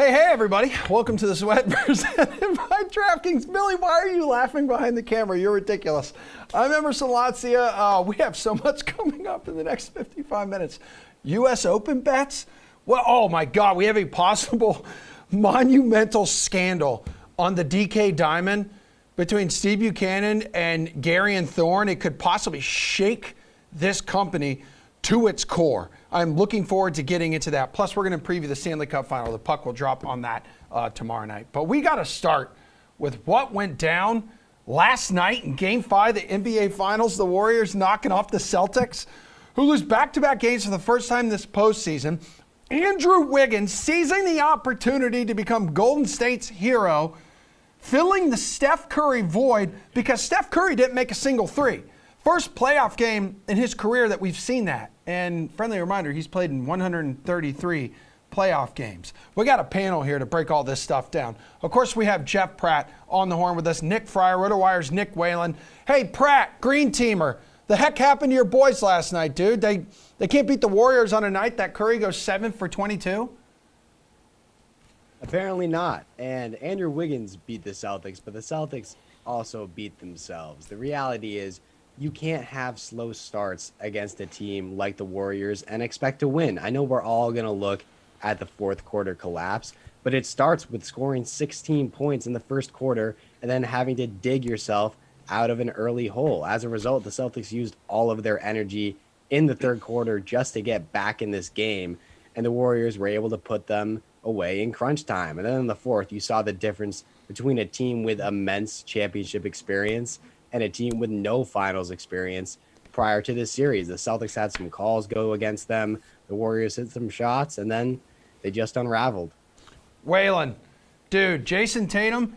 Hey, everybody. Welcome to the Sweat presented by DraftKings. Billy, why are you laughing behind the camera? You're ridiculous. I'm Emerson Latzia. We have so much coming up in the next 55 minutes. U.S. Open bets? Well, oh, my God. We have a possible monumental scandal on the DK Diamond between Steve Buchanan and Gary and Thorne. It could possibly shake this company to its core. I'm looking forward to getting into that. Plus, we're going to preview the Stanley Cup Final. The puck will drop on that tomorrow night. But we got to start with what went down last night in Game 5 of the NBA Finals. The Warriors knocking off the Celtics, who lose back-to-back games for the first time this postseason. Andrew Wiggins seizing the opportunity to become Golden State's hero, filling the Steph Curry void because Steph Curry didn't make a single three. First playoff game in his career that we've seen that. And friendly reminder, he's played in 133 playoff games. We got a panel here to break all this stuff down. Of course, we have Jeff Pratt on the horn with us, Nick Fryer, RotoWire's Nick Whalen. Hey, Pratt, green teamer, the heck happened to your boys last night, dude? They can't beat the Warriors on a night that Curry goes 7 for 22? Apparently not. And Andrew Wiggins beat the Celtics, but the Celtics also beat themselves. The reality is, you can't have slow starts against a team like the Warriors and expect to win. I know we're all going to look at the fourth quarter collapse, but it starts with scoring 16 points in the first quarter and then having to dig yourself out of an early hole. As a result, the Celtics used all of their energy in the third quarter just to get back in this game, and the Warriors were able to put them away in crunch time. And then in the fourth, you saw the difference between a team with immense championship experience and a team with no finals experience prior to this series. The Celtics had some calls go against them. The Warriors hit some shots, and then they just unraveled. Whalen, dude, Jason Tatum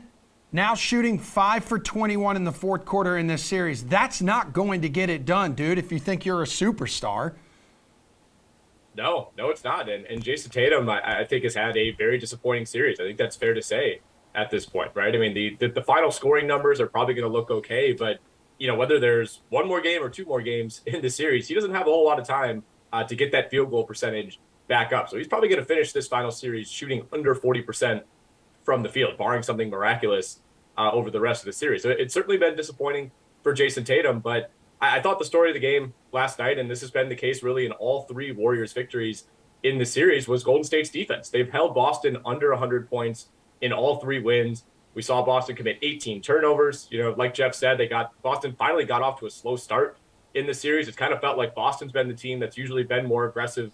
now shooting 5 for 21 in the fourth quarter in this series. That's not going to get it done, dude, if you think you're a superstar. No, it's not. And Jason Tatum, I think, has had a very disappointing series. I think that's fair to say at this point, right? I mean, the final scoring numbers are probably going to look okay, but, you know, whether there's one more game or two more games in the series, he doesn't have a whole lot of time to get that field goal percentage back up. So he's probably going to finish this final series shooting under 40% from the field, barring something miraculous over the rest of the series. So it's certainly been disappointing for Jason Tatum, but I thought the story of the game last night, and this has been the case really in all three Warriors victories in the series, was Golden State's defense. They've held Boston under 100 points in all three wins. We saw Boston commit 18 turnovers. You know, like Jeff said, Boston finally got off to a slow start in the series. It's kind of felt like Boston's been the team that's usually been more aggressive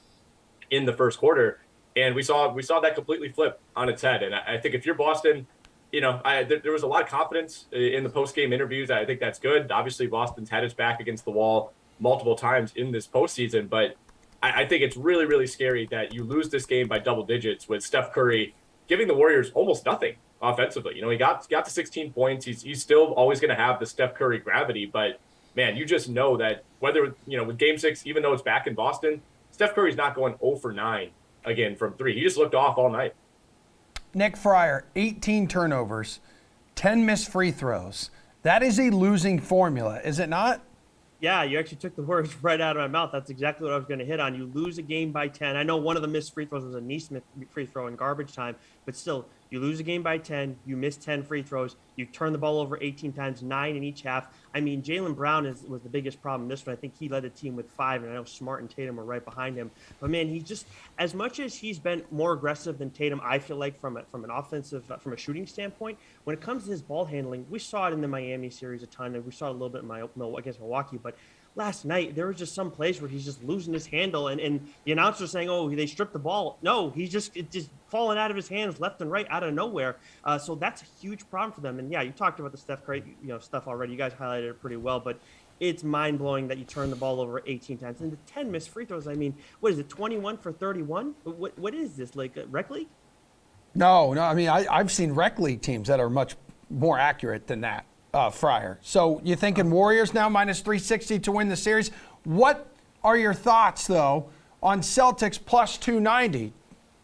in the first quarter. And we saw that completely flip on its head. And I think if you're Boston, you know, there was a lot of confidence in the post-game interviews. I think that's good. Obviously, Boston's had its back against the wall multiple times in this postseason. But I think it's really, really scary that you lose this game by double digits with Steph Curry giving the Warriors almost nothing offensively. You know, he got to 16 points. He's still always going to have the Steph Curry gravity, but man, you just know that whether, you know, with Game 6, even though it's back in Boston, Steph Curry's not going 0 for 9 again from 3. He just looked off all night. Nick Fryer, 18 turnovers, 10 missed free throws. That is a losing formula, is it not? Yeah, you actually took the words right out of my mouth. That's exactly what I was going to hit on. You lose a game by 10. I know one of the missed free throws was a Neesmith free throw in garbage time, but still, you lose a game by 10. You miss 10 free throws. You turn the ball over 18 times, 9 in each half. I mean, Jaylen Brown was the biggest problem in this one. I think he led the team with 5, and I know Smart and Tatum were right behind him. But man, he just, as much as he's been more aggressive than Tatum, I feel like from an offensive, from a shooting standpoint, when it comes to his ball handling, we saw it in the Miami series a ton, and we saw it a little bit against Milwaukee, but last night, there was just some place where he's just losing his handle, and the announcer saying, "Oh, they stripped the ball." No, it's just falling out of his hands left and right out of nowhere. So that's a huge problem for them. And yeah, you talked about the Steph Curry, stuff already. You guys highlighted it pretty well, but it's mind blowing that you turn the ball over 18 times and the 10 missed free throws. I mean, what is it? 21 for 31? What is this, like a rec league? No. I mean, I've seen rec league teams that are much more accurate than that. Fryer. So you're thinking Warriors now minus 360 to win the series. What are your thoughts, though, on Celtics plus 290?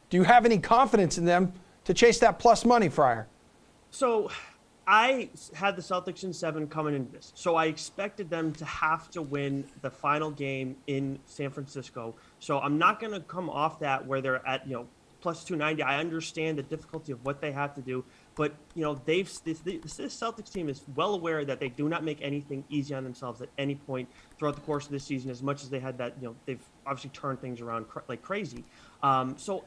Do you have any confidence in them to chase that plus money, Fryer? So I had the Celtics in 7 coming into this. So I expected them to have to win the final game in San Francisco. So I'm not going to come off that where they're at, plus 290. I understand the difficulty of what they have to do, but this Celtics team is well aware that they do not make anything easy on themselves at any point throughout the course of this season. As much as they had that, they've obviously turned things around like crazy. So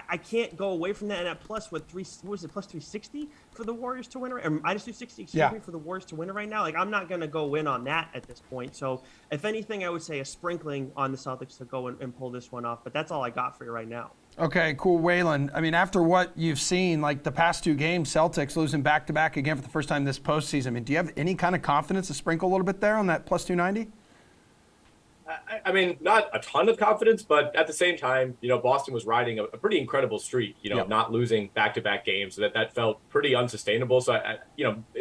I can't go away from that. And at plus plus 360 for the Warriors to win, or minus 260, excuse me, for the Warriors to win it right now. Like, I'm not going to go in on that at this point. So if anything, I would say a sprinkling on the Celtics to go and pull this one off. But that's all I got for you right now. Okay, cool. Waylon, I mean, after what you've seen, like the past 2 games, Celtics losing back-to-back again for the first time this postseason, I mean, do you have any kind of confidence to sprinkle a little bit there on that plus 290? I mean, not a ton of confidence, but at the same time, Boston was riding a pretty incredible streak, not losing back-to-back games. So that felt pretty unsustainable. So,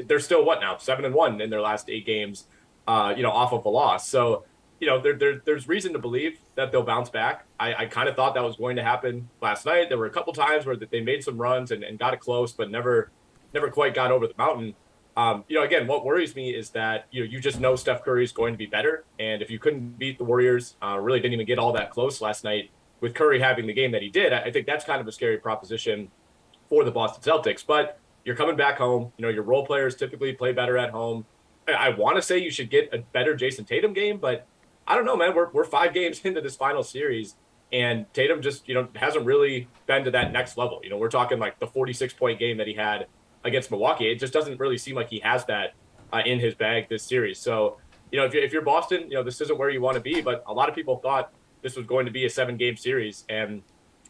they're still, now, 7-1 in their last 8 games, off of a loss. So, there's reason to believe that they'll bounce back. I kind of thought that was going to happen last night. There were a couple times where they made some runs and got it close, but never quite got over the mountain. Again, what worries me is that, you just know Steph Curry is going to be better. And if you couldn't beat the Warriors, really didn't even get all that close last night with Curry having the game that he did, I think that's kind of a scary proposition for the Boston Celtics. But you're coming back home. Your role players typically play better at home. I want to say you should get a better Jason Tatum game, but I don't know, man. We're 5 games into this final series, and Tatum just, hasn't really been to that next level. We're talking like the 46-point game that he had against Milwaukee. It just doesn't really seem like he has that in his bag this series. So, if you're Boston, this isn't where you want to be, but a lot of people thought this was going to be a 7-game series. And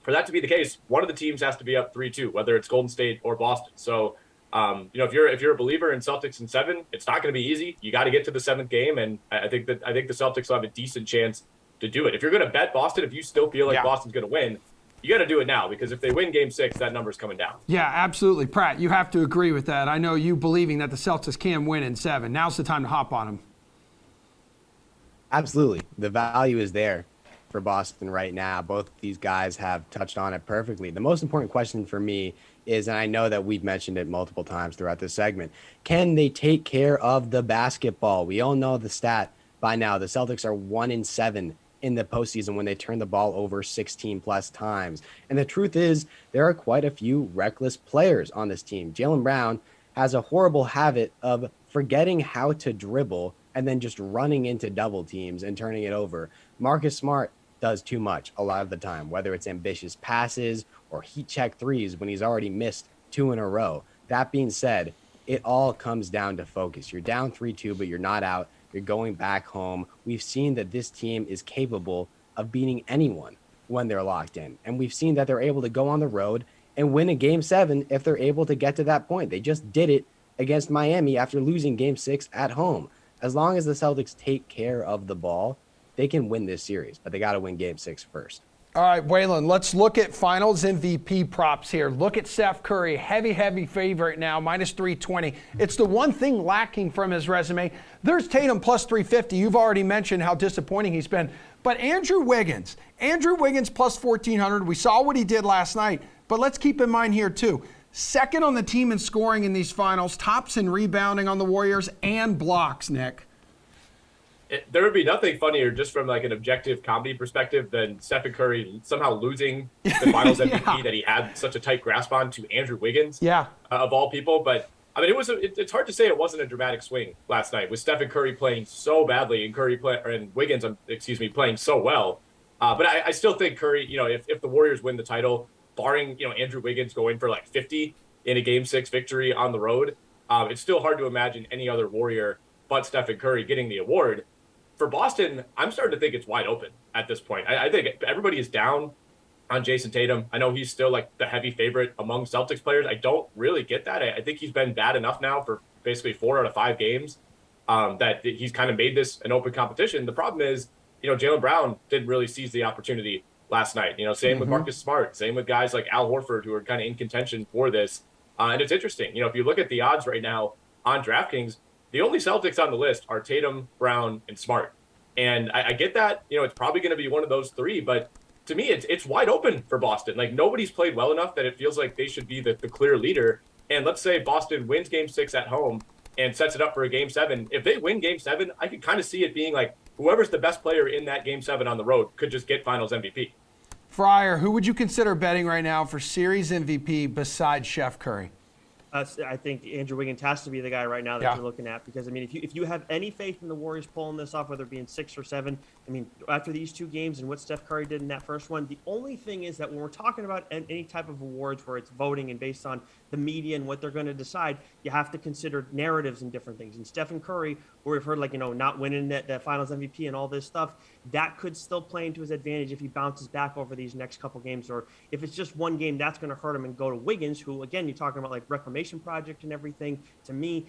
for that to be the case, one of the teams has to be up 3-2, whether it's Golden State or Boston. So, if you're a believer in Celtics in 7, it's not going to be easy. You got to get to the 7th game. And I think the Celtics will have a decent chance to do it. If you're going to bet Boston, if you still feel like Boston's going to win, you got to do it now, because if they win Game 6, that number's coming down. Yeah, absolutely. Pratt, you have to agree with that. I know you believing that the Celtics can win in 7. Now's the time to hop on them. Absolutely. The value is there for Boston right now. Both these guys have touched on it perfectly. The most important question for me is, and I know that we've mentioned it multiple times throughout this segment, can they take care of the basketball? We all know the stat by now. The Celtics are 1-7 in the postseason when they turn the ball over 16 plus times. And the truth is, there are quite a few reckless players on this team. Jaylen Brown has a horrible habit of forgetting how to dribble and then just running into double teams and turning it over. Marcus Smart does too much a lot of the time, whether it's ambitious passes or heat check threes when he's already missed 2 in a row. That being said, it all comes down to focus. You're down 3-2, but you're not out. You're going back home. We've seen that this team is capable of beating anyone when they're locked in. And we've seen that they're able to go on the road and win a Game 7 if they're able to get to that point. They just did it against Miami after losing Game 6 at home. As long as the Celtics take care of the ball, they can win this series, but they got to win Game 6 first. All right, Waylon, let's look at finals MVP props here. Look at Steph Curry, heavy favorite now, minus 320. It's the one thing lacking from his resume. There's Tatum plus 350. You've already mentioned how disappointing he's been. But Andrew Wiggins plus 1,400. We saw what he did last night. But let's keep in mind here, too. Second on the team in scoring in these finals, tops in rebounding on the Warriors, and blocks, Nick. There would be nothing funnier just from like an objective comedy perspective than Stephen Curry somehow losing the finals MVP that he had such a tight grasp on to Andrew Wiggins, of all people. But I mean, it's hard to say it wasn't a dramatic swing last night with Stephen Curry playing so badly and Wiggins, playing so well. But I still think Curry, if the Warriors win the title, barring, Andrew Wiggins going for like 50 in a Game 6 victory on the road, it's still hard to imagine any other Warrior but Stephen Curry getting the award. For Boston, I'm starting to think it's wide open at this point. I think everybody is down on Jason Tatum. I know he's still like the heavy favorite among Celtics players. I don't really get that. I think he's been bad enough now for basically 4 out of 5 games that he's kind of made this an open competition. The problem is, Jaylen Brown didn't really seize the opportunity last night. Same with Marcus Smart, same with guys like Al Horford who are kind of in contention for this. And it's interesting. If you look at the odds right now on DraftKings, the only Celtics on the list are Tatum, Brown, and Smart. And I get that, it's probably going to be one of those 3, but to me, it's wide open for Boston. Like, nobody's played well enough that it feels like they should be the clear leader. And let's say Boston wins Game 6 at home and sets it up for a Game 7. If they win Game 7, I could kind of see it being like whoever's the best player in that Game 7 on the road could just get Finals MVP. Fryer, who would you consider betting right now for series MVP besides Chef Curry? I think Andrew Wiggins has to be the guy right now that you're looking at, because I mean, if you have any faith in the Warriors pulling this off, whether it be in 6 or 7, I mean, after these 2 games and what Steph Curry did in that first one, the only thing is that when we're talking about any type of awards where it's voting and based on the media and what they're going to decide, you have to consider narratives and different things. And Stephen Curry, where we've heard like, not winning that Finals MVP and all this stuff, that could still play into his advantage if he bounces back over these next couple games, or if it's just one game, that's going to hurt him and go to Wiggins, who again, you're talking about like reclamation project and everything. To me,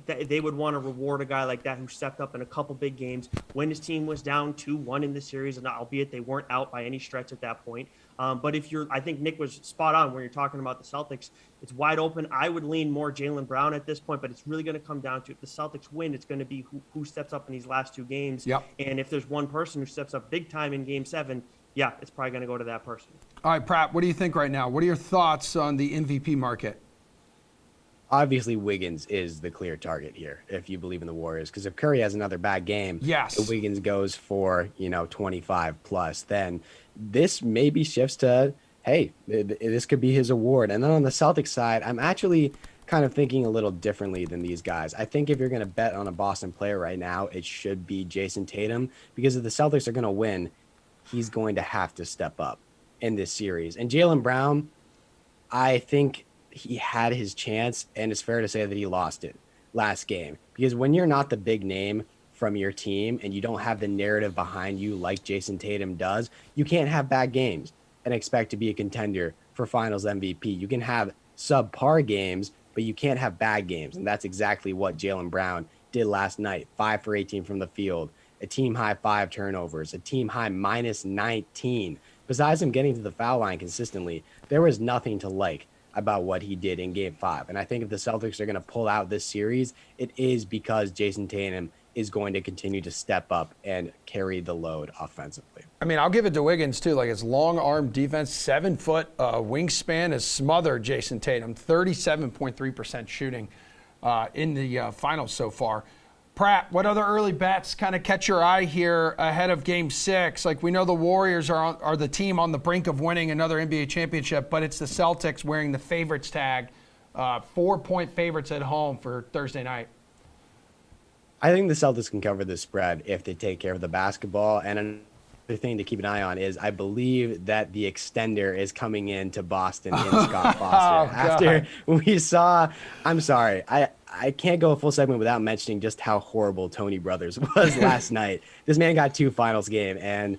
they would want to reward a guy like that who stepped up in a couple big games when his team was down 2-1 in the series, and albeit they weren't out by any stretch at that point. But I think Nick was spot on when you're talking about the Celtics. It's wide open. I would lean more Jaylen Brown at this point, but it's really going to come down to, if the Celtics win, it's going to be who steps up in these last 2 games. Yep. And if there's one person who steps up big time in Game 7, yeah, it's probably going to go to that person. All right, Pratt, what do you think right now? What are your thoughts on the MVP market? Obviously, Wiggins is the clear target here, if you believe in the Warriors. Because if Curry has another bad game, if Wiggins goes for 25 plus, then this maybe shifts to, hey, this could be his award. And then on the Celtics side, I'm actually kind of thinking a little differently than these guys. I think if you're going to bet on a Boston player right now, it should be Jason Tatum, because if the Celtics are going to win, he's going to have to step up in this series. And Jaylen Brown, I think he had his chance, and it's fair to say that he lost it last game, because when you're not the big name from your team and you don't have the narrative behind you like Jason Tatum does, you can't have bad games and expect to be a contender for Finals MVP. You can have subpar games, but you can't have bad games, and that's exactly what Jaylen Brown did last night. 5 for 18 from the field, a team high 5 turnovers, a team high minus 19. Besides him getting to the foul line consistently, there was nothing to like about what he did in Game 5. And I think if the Celtics are going to pull out this series, it is because Jason Tatum is going to continue to step up and carry the load offensively. I mean, I'll give it to Wiggins, too. Like, his long-arm defense, 7-foot wingspan has smothered Jason Tatum, 37.3% shooting in the finals so far. Pratt, what other early bets kind of catch your eye here ahead of Game 6? Like, we know the Warriors are the team on the brink of winning another NBA championship, but it's the Celtics wearing the favorites tag, 4-point favorites at home for Thursday night. I think the Celtics can cover this spread if they take care of the basketball. And another thing to keep an eye on is I believe that the extender is coming into Boston in Scott Foster. After we saw, I'm sorry, I can't go a full segment without mentioning just how horrible Tony Brothers was last night. This man got 2 finals game, and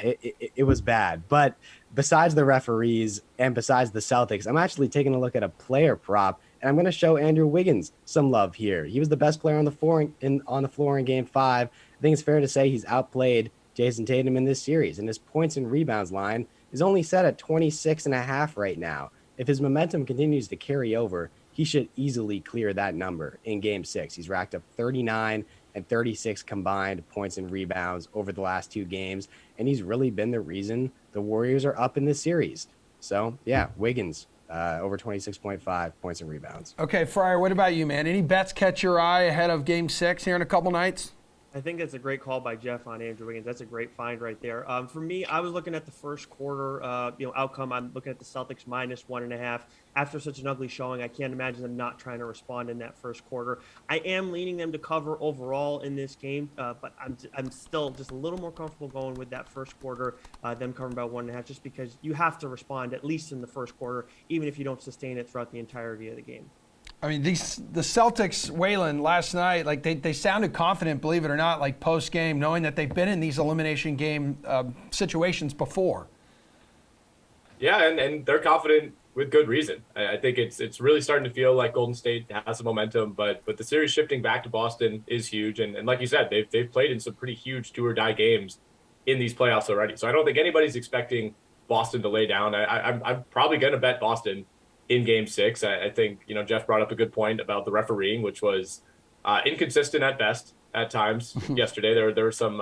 it was bad. But besides the referees and besides the Celtics, I'm actually taking a look at a player prop, and I'm going to show Andrew Wiggins some love here. He was the best player on the floor in Game 5. I think it's fair to say he's outplayed Jason Tatum in this series, and his points and rebounds line is only set at 26.5 right now. If his momentum continues to carry over, he should easily clear that number in Game 6. He's racked up 39 and 36 combined points and rebounds over the last 2 games, and he's really been the reason the Warriors are up in this series. So, yeah, Wiggins, over 26.5 points and rebounds. Okay, Fryer, what about you, man? Any bets catch your eye ahead of Game 6 here in a couple nights? I think that's a great call by Jeff on Andrew Wiggins. That's a great find right there. For me, I was looking at the first quarter, outcome. I'm looking at the Celtics minus 1.5. After such an ugly showing, I can't imagine them not trying to respond in that first quarter. I am leaning them to cover overall in this game, but I'm still just a little more comfortable going with that first quarter, them covering about 1.5, just because you have to respond at least in the first quarter, even if you don't sustain it throughout the entirety of the game. I mean, the Celtics, Waylon, last night, like they sounded confident, believe it or not, like post-game, knowing that they've been in these elimination game situations before. Yeah, and they're confident with good reason. I think it's really starting to feel like Golden State has some momentum, but the series shifting back to Boston is huge. And like you said, they've played in some pretty huge do-or-die games in these playoffs already. So I don't think anybody's expecting Boston to lay down. I'm probably going to bet Boston in Game 6. I think, Jeff brought up a good point about the refereeing, which was inconsistent at best at times. Yesterday, there were some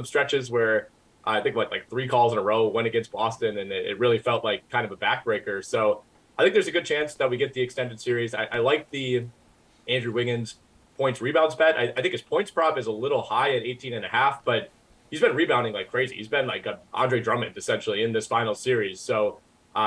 stretches where I think like 3 calls in a row went against Boston, and it really felt like kind of a backbreaker. So I think there's a good chance that we get the extended series. I like the Andrew Wiggins points rebounds bet. I think his points prop is a little high at 18.5, but he's been rebounding like crazy. He's been like a Andre Drummond essentially in this final series. So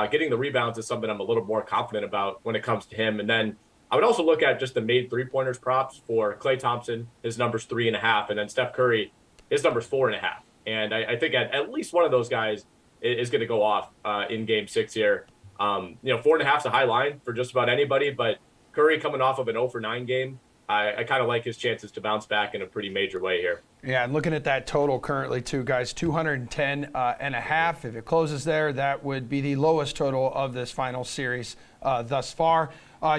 getting the rebounds is something I'm a little more confident about when it comes to him. And then I would also look at just the made 3-pointers props for Klay Thompson. His number's 3.5, and then Steph Curry, his number's 4.5. And I think at least one of those guys is going to go off in Game 6 here. 4.5 is a high line for just about anybody, but Curry coming off of an 0 for 9 game, I kind of like his chances to bounce back in a pretty major way here. Yeah, and looking at that total currently too, guys, 210.5. If it closes there, that would be the lowest total of this final series thus far.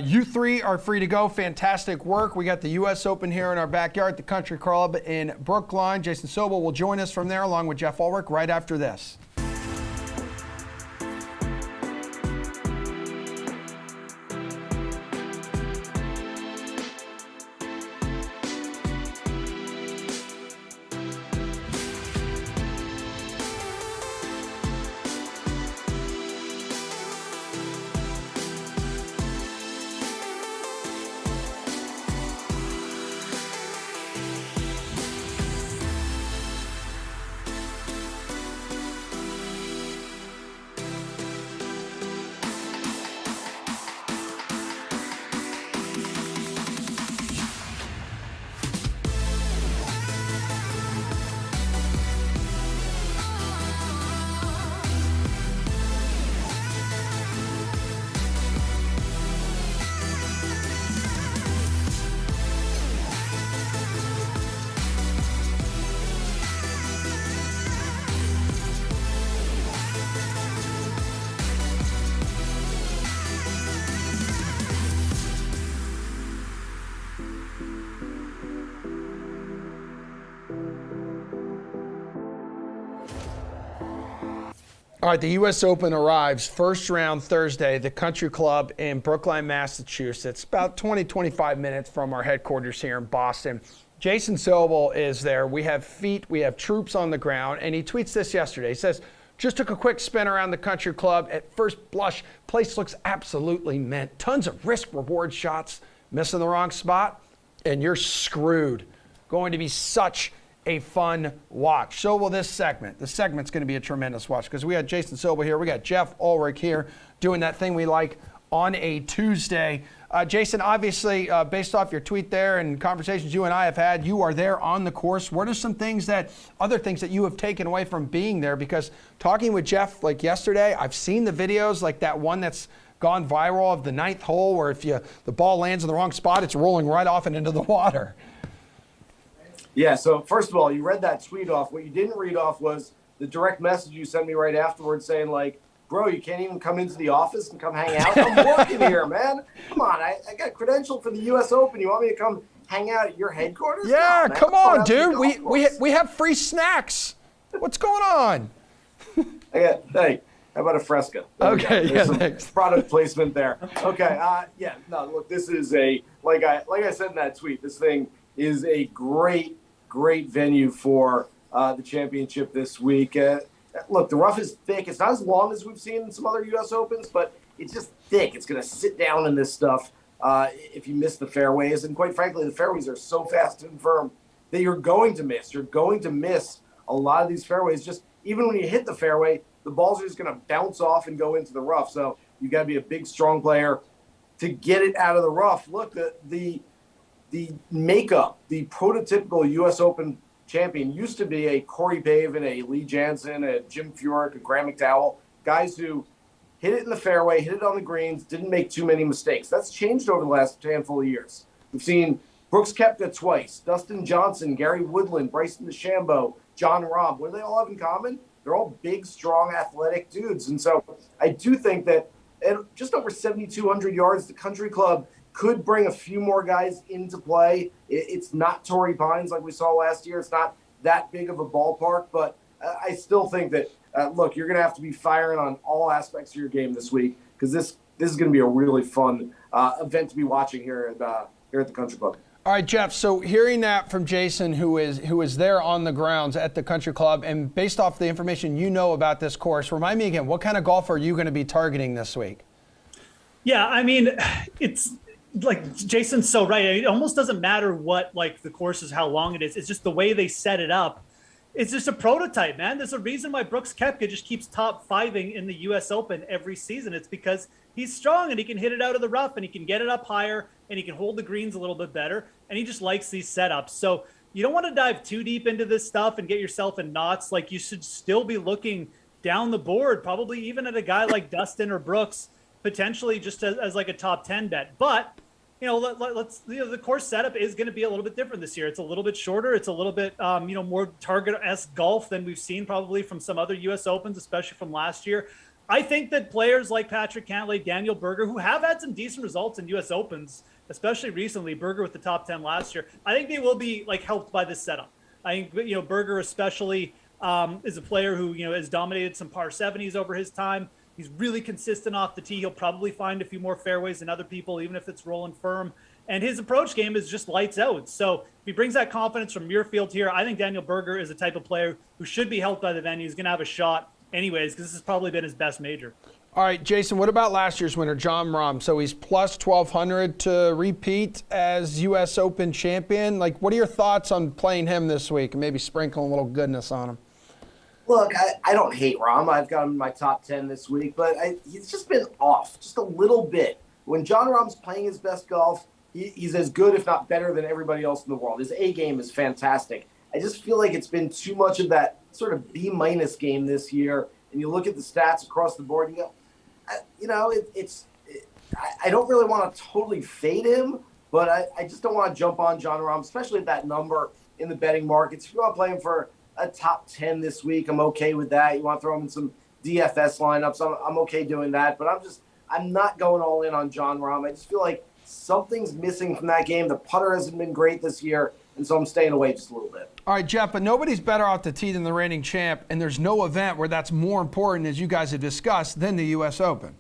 You three are free to go. Fantastic work. We got the U.S. Open here in our backyard, the Country Club in Brookline. Jason Sobel will join us from there along with Jeff Ulrich right after this. All right, the U.S. Open arrives first round Thursday, the Country Club in Brookline, Massachusetts, about 20-25 minutes from our headquarters here in Boston. Jason Sobel is there. We have feet, we have troops on the ground, and he tweets this yesterday. He says, just took a quick spin around the Country Club. At first blush, place looks absolutely mint. Tons of risk-reward shots. Missing the wrong spot, and you're screwed. Going to be such a fun watch. So will this segment. The segment's going to be a tremendous watch because we got Jason Sobel here. We got Jeff Ulrich here doing that thing we like on a Tuesday. Jason, obviously, based off your tweet there and conversations you and I have had, you are there on the course. What are some other things that you have taken away from being there? Because talking with Jeff like yesterday, I've seen the videos like that one that's gone viral of the 9th hole where if the ball lands in the wrong spot, it's rolling right off and into the water. Yeah, so first of all, you read that tweet off. What you didn't read off was the direct message you sent me right afterwards saying, like, bro, you can't even come into the office and come hang out? I'm working here, man. Come on, I got credentialed for the U.S. Open. You want me to come hang out at your headquarters? Yeah, no, come on, dude. We have free snacks. What's going on? Hey, how about a Fresca? Okay, yeah, thanks. Product placement there. Okay, look, this is like I said in that tweet, this thing is a great venue for the championship this week. Look, the rough is thick. It's not as long as we've seen in some other U.S. Opens, but it's just thick. It's going to sit down in this stuff if you miss the fairways. And quite frankly, the fairways are so fast and firm that you're going to miss. You're going to miss a lot of these fairways. Just even when you hit the fairway, the balls are just going to bounce off and go into the rough. So you got to be a big, strong player to get it out of the rough. Look, the makeup, the prototypical U.S. Open champion used to be a Corey Pavin, a Lee Jansen, a Jim Furyk, a Graham McDowell, guys who hit it in the fairway, hit it on the greens, didn't make too many mistakes. That's changed over the last handful of years. We've seen Brooks Koepka twice, Dustin Johnson, Gary Woodland, Bryson DeChambeau, John Rahm. What do they all have in common? They're all big, strong, athletic dudes. And so I do think that at just over 7,200 yards, the Country Club could bring a few more guys into play. It's not Torrey Pines like we saw last year. It's not that big of a ballpark, but I still think that, look, you're going to have to be firing on all aspects of your game this week because this is going to be a really fun event to be watching here at the Country Club. All right, Jeff, so hearing that from Jason, who is there on the grounds at the Country Club, and based off the information you know about this course, remind me again, what kind of golf are you going to be targeting this week? Yeah, I mean, it's like Jason's so right. It almost doesn't matter what like the course is, how long it is. It's just the way they set it up. it's just a prototype, man. There's a reason why Brooks Koepka just keeps top fiving in the U.S. Open every season. It's because he's strong and he can hit it out of the rough and he can get it up higher and he can hold the greens a little bit better. And he just likes these setups. So you don't want to dive too deep into this stuff and get yourself in knots. Like, you should still be looking down the board, probably even at a guy like Dustin or Brooks, potentially just as like a top 10 bet. But let's the course setup is going to be a little bit different this year. It's a little bit shorter. It's a little bit more target-esque golf than we've seen probably from some other U.S. Opens, especially from last year. I think that players like Patrick Cantlay, Daniel Berger, who have had some decent results in U.S. Opens, especially recently, Berger with the top 10 last year, I think they will be like helped by this setup. I think Berger especially is a player who has dominated some par 70s over his time. He's really consistent off the tee. He'll probably find a few more fairways than other people, even if it's rolling firm. And his approach game is just lights out. So if he brings that confidence from Muirfield here, I think Daniel Berger is the type of player who should be helped by the venue. He's going to have a shot anyways, because this has probably been his best major. All right, Jason, what about last year's winner, Jon Rahm? So he's plus 1,200 to repeat as U.S. Open champion. Like, what are your thoughts on playing him this week and maybe sprinkling a little goodness on him? Look, I don't hate Rahm. I've got him in my top 10 this week, but he's just been off just a little bit. When Jon Rahm's playing his best golf, he's as good, if not better, than everybody else in the world. His A game is fantastic. I just feel like it's been too much of that sort of B- game this year. And you look at the stats across the board, and you go, I don't really want to totally fade him, but I just don't want to jump on Jon Rahm, especially at that number in the betting markets. If you want to play him for a top 10 this week, I'm okay with that. You want to throw him in some DFS lineups, I'm okay doing that. But I'm not going all in on Jon Rahm. I just feel like something's missing from that game. The putter hasn't been great this year, and so I'm staying away just a little bit. All right, Jeff, but nobody's better off the tee than the reigning champ, and there's no event where that's more important, as you guys have discussed, than the U.S. Open.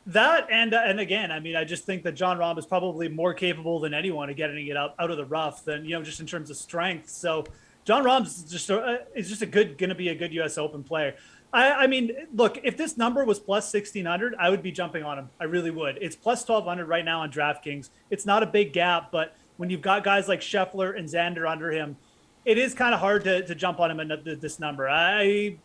That and again, I mean, I just think that Jon Rahm is probably more capable than anyone of getting it out of the rough than just in terms of strength. So Jon Rahm's going to be a good U.S. Open player. I mean, look, if this number was plus 1,600, I would be jumping on him. I really would. It's plus 1,200 right now on DraftKings. It's not a big gap, but when you've got guys like Scheffler and Xander under him, it is kind of hard to jump on him at this number. I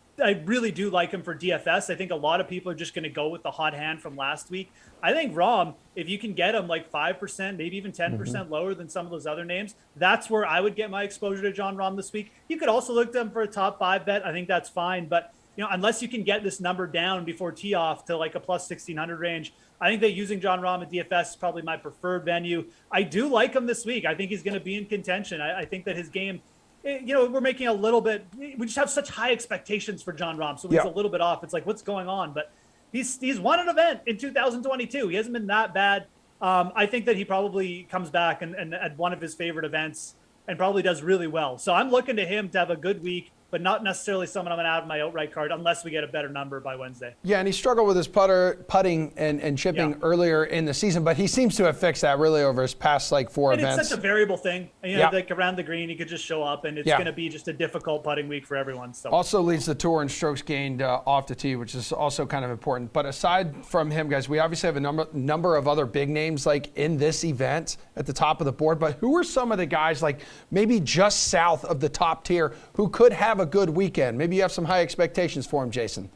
really do like him for DFS. I think a lot of people are just going to go with the hot hand from last week. I think Rahm, if you can get him like 5%, maybe even 10% lower than some of those other names, that's where I would get my exposure to Jon Rahm this week. You could also look to him for a top 5 bet. I think that's fine. But unless you can get this number down before tee off to like a plus 1,600 range, I think that using Jon Rahm at DFS is probably my preferred venue. I do like him this week. I think he's going to be in contention. I think that his game, we're making a little bit, we just have such high expectations for Jon Rahm. So he's a little bit off. It's like, what's going on? But he's won an event in 2022. He hasn't been that bad. I think that he probably comes back and at one of his favorite events and probably does really well. So I'm looking to him to have a good week, but not necessarily someone I'm going to add in my outright card unless we get a better number by Wednesday. Yeah, and he struggled with his putting and chipping earlier in the season, but he seems to have fixed that really over his past like 4 events. It's such a variable thing. Like around the green, he could just show up, and it's going to be just a difficult putting week for everyone. So also leads the tour in strokes gained off the tee, which is also kind of important. But aside from him, guys, we obviously have a number of other big names like in this event at the top of the board. But who are some of the guys like maybe just south of the top tier who could have a good weekend? Maybe you have some high expectations for him, Jason.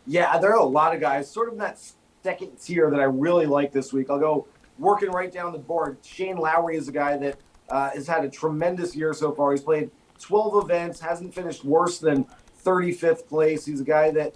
Yeah, there are a lot of guys sort of in that second tier that I really like this week. I'll go working right down the board. Shane Lowry is a guy that has had a tremendous year so far. He's played 12 events, hasn't finished worse than 35th place. He's a guy that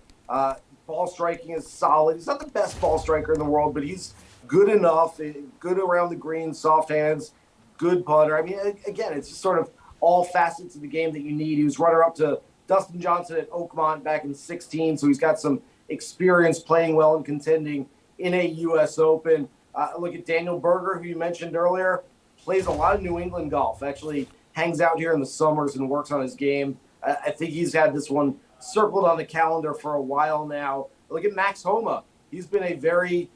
ball striking is solid. He's not the best ball striker in the world, but he's good enough, good around the green, soft hands, good putter. I mean, again, it's just sort of all facets of the game that you need. He was runner-up to Dustin Johnson at Oakmont back in 16, so he's got some experience playing well and contending in a U.S. Open. Look at Daniel Berger, who you mentioned earlier, plays a lot of New England golf, actually hangs out here in the summers and works on his game. I think he's had this one circled on the calendar for a while now. Look at Max Homa. He's been a very